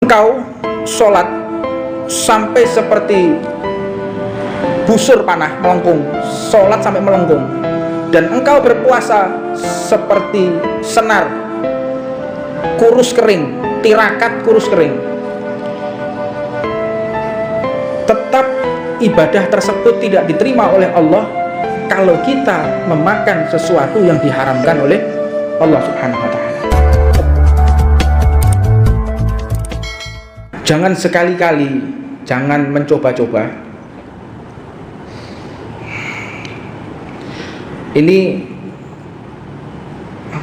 engkau sholat sampai seperti busur panah melengkung, sholat sampai melengkung, dan engkau berpuasa seperti senar kurus kering, tirakat kurus kering, tetap ibadah tersebut tidak diterima oleh Allah kalau kita memakan sesuatu yang diharamkan oleh Allah Subhanahu wa Ta'ala. Jangan sekali-kali, jangan mencoba-coba. Ini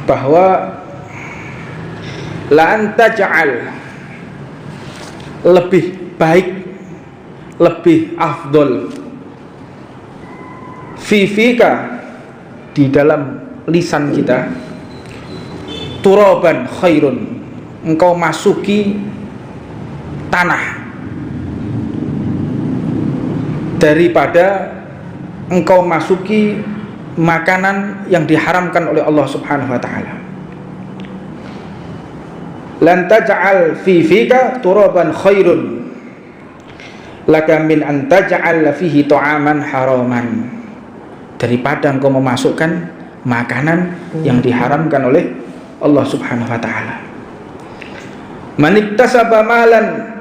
bahwa la anta ja'al, lebih baik, lebih afdol, fika, di dalam lisan kita, turaban khairun, engkau masuki tanah daripada engkau masuki makanan yang diharamkan oleh Allah Subhanahu wa Ta'ala. Lan taj'al fi fika turaban khairun laka min an taj'al fihi ta'aman haraman, daripada engkau memasukkan makanan yang diharamkan oleh Allah Subhanahu wa Ta'ala. Man iktasaba malan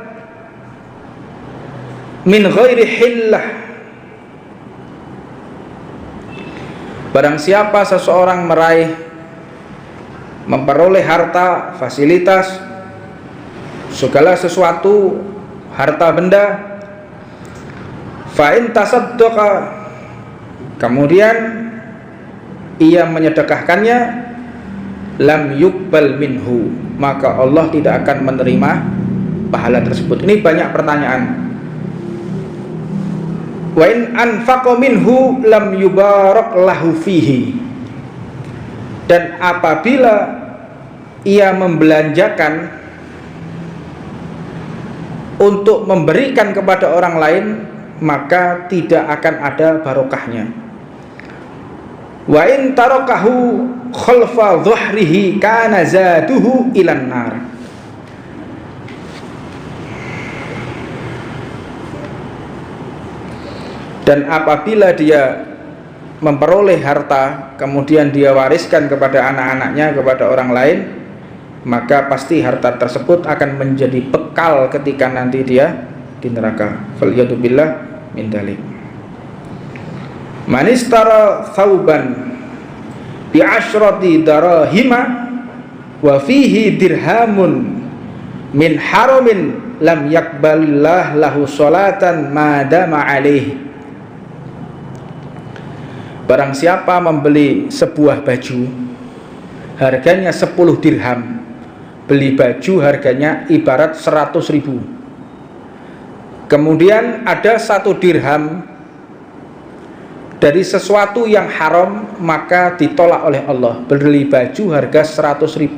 min ghairi hillah, barang siapa seseorang memperoleh harta, fasilitas, segala sesuatu, harta benda, fa in tasaddaqa, kemudian ia menyedekahkannya, lam yuqbal minhu, maka Allah tidak akan menerima pahala tersebut. Ini banyak pertanyaan. Wa in anfaqa minhu lam yubarak lahu fihi, dan apabila ia membelanjakan untuk memberikan kepada orang lain, maka tidak akan ada barokahnya. Wa in tarakahu khalfa dhuhrihi kana zaduhu ilan nar. Dan apabila dia memperoleh harta kemudian dia wariskan kepada anak-anaknya, kepada orang lain, maka pasti harta tersebut akan menjadi bekal ketika nanti dia di neraka. Faliyadu billah min dalik. Man istara thawban bi asyrati darahima wa fihi dirhamun min haramin lam yakbalillah lahu sholatan madama alaih. Barang siapa membeli sebuah baju harganya 10 dirham, beli baju harganya ibarat 100.000, kemudian ada 1 dirham dari sesuatu yang haram, maka ditolak oleh Allah. Beli baju harga 100.000,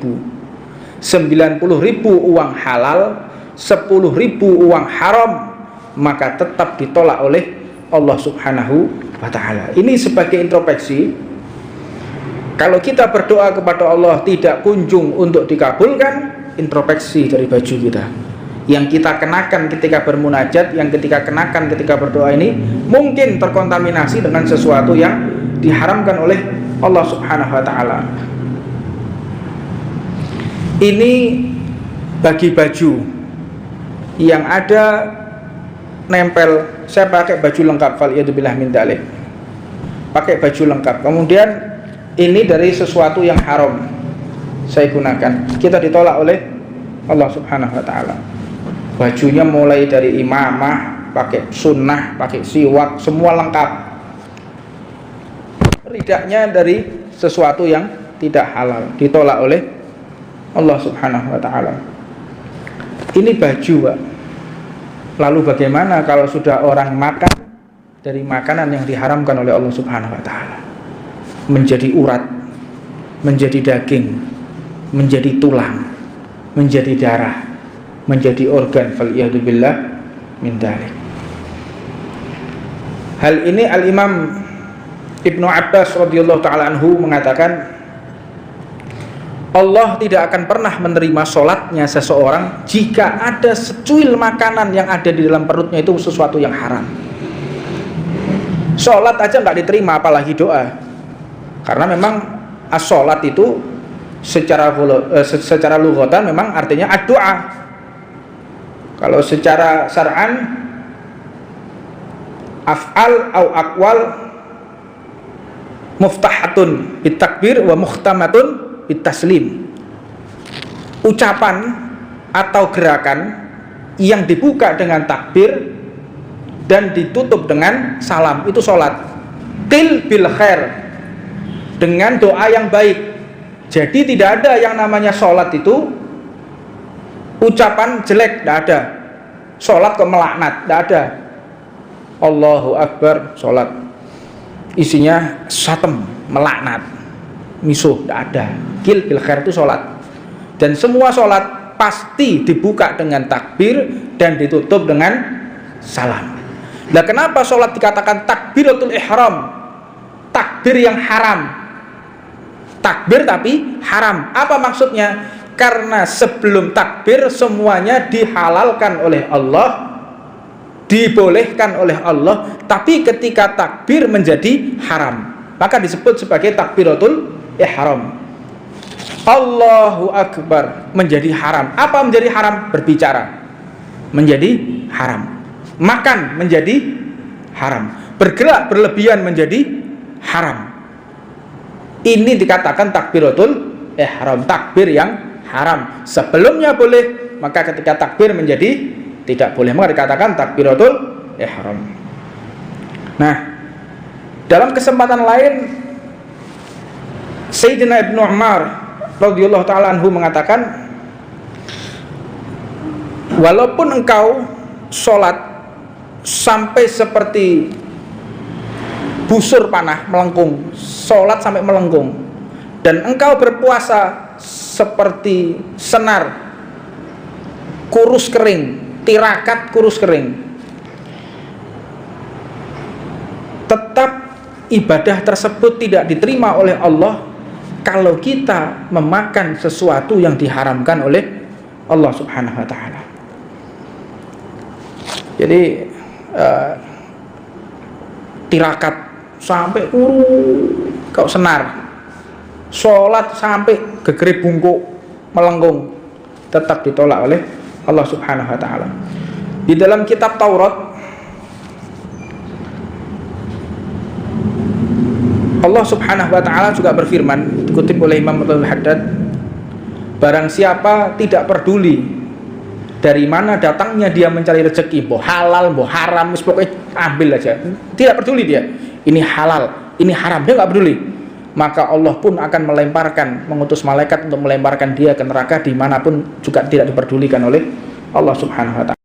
90.000 uang halal, 10.000 uang haram, maka tetap ditolak oleh Allah Subhanahu wa Ta'ala. Ini sebagai introspeksi. Kalau kita berdoa kepada Allah tidak kunjung untuk dikabulkan, introspeksi dari baju kita yang kita kenakan ketika bermunajat, yang kita kenakan ketika berdoa ini mungkin terkontaminasi dengan sesuatu yang diharamkan oleh Allah Subhanahu wa Ta'ala. Ini bagi baju yang ada nempel, saya pakai baju lengkap, faliyadzubillah min dalik, pakai baju lengkap, kemudian ini dari sesuatu yang haram saya gunakan, kita ditolak oleh Allah Subhanahu wa Ta'ala. Bajunya mulai dari imamah, pakai sunnah, pakai siwak, semua lengkap, ridaknya dari sesuatu yang tidak halal, ditolak oleh Allah Subhanahu wa Ta'ala. Ini baju, Pak. Lalu bagaimana kalau sudah orang makan dari makanan yang diharamkan oleh Allah Subhanahu wa Ta'ala? Menjadi urat, menjadi daging, menjadi tulang, menjadi darah, menjadi organ, faliyadu billah min dalik. Hal ini Al-Imam Ibnu Abbas radhiyallahu ta'ala anhu mengatakan, Allah tidak akan pernah menerima sholatnya seseorang jika ada secuil makanan yang ada di dalam perutnya itu sesuatu yang haram. Sholat aja nggak diterima, apalagi doa. Karena memang as-sholat itu secara lughatan memang artinya ad-doa. Kalau secara syar'an af'al au aqwal muftahatun bitakbir wa mukhtamatun bitaslim. Ucapan atau gerakan yang dibuka dengan takbir dan ditutup dengan salam, itu sholat. Qil bil khair, dengan doa yang baik. Jadi tidak ada yang namanya sholat itu ucapan jelek, tidak ada. Sholat kok melaknat, tidak ada. Allahu Akbar, sholat isinya satem, melaknat, misuh, tidak ada. Qil bil khair itu sholat. Dan semua sholat pasti dibuka dengan takbir dan ditutup dengan salam. Nah, kenapa sholat dikatakan takbiratul ihram? Takbir yang haram. Takbir tapi haram. Apa maksudnya? Karena sebelum takbir semuanya dihalalkan oleh Allah, dibolehkan oleh Allah, tapi ketika takbir menjadi haram, maka disebut sebagai takbiratul ihram. Allahu Akbar menjadi haram. Apa menjadi haram? Berbicara menjadi haram. Makan menjadi haram. Bergerak berlebihan menjadi haram. Ini dikatakan takbiratul ihram, takbir yang haram. Sebelumnya boleh, maka ketika takbir menjadi tidak boleh, maka dikatakan takbiratul ihram. Nah, dalam kesempatan lain Sayyidina Ibnu Umar radhiyallahu taala anhu mengatakan, walaupun engkau sholat sampai seperti busur panah melengkung, sholat sampai melengkung, dan engkau berpuasa seperti senar kurus kering, tirakat kurus kering, tetap ibadah tersebut tidak diterima oleh Allah kalau kita memakan sesuatu yang diharamkan oleh Allah Subhanahu wa taala. Jadi tirakat sampai kau senar, sholat sampai gegere bungkuk melengkung, tetap ditolak oleh Allah Subhanahu wa taala. Di dalam kitab Taurat Allah Subhanahu wa taala juga berfirman, dikutip oleh Imam Al-Haddad, barang siapa tidak peduli dari mana datangnya dia mencari rezeki, boh halal, boh haram, pokoknya ambil aja, tidak peduli dia, ini halal, ini haram, dia nggak peduli, maka Allah pun akan mengutus malaikat untuk melemparkan dia ke neraka dimanapun juga tidak diperdulikan oleh Allah Subhanahu wa ta'ala.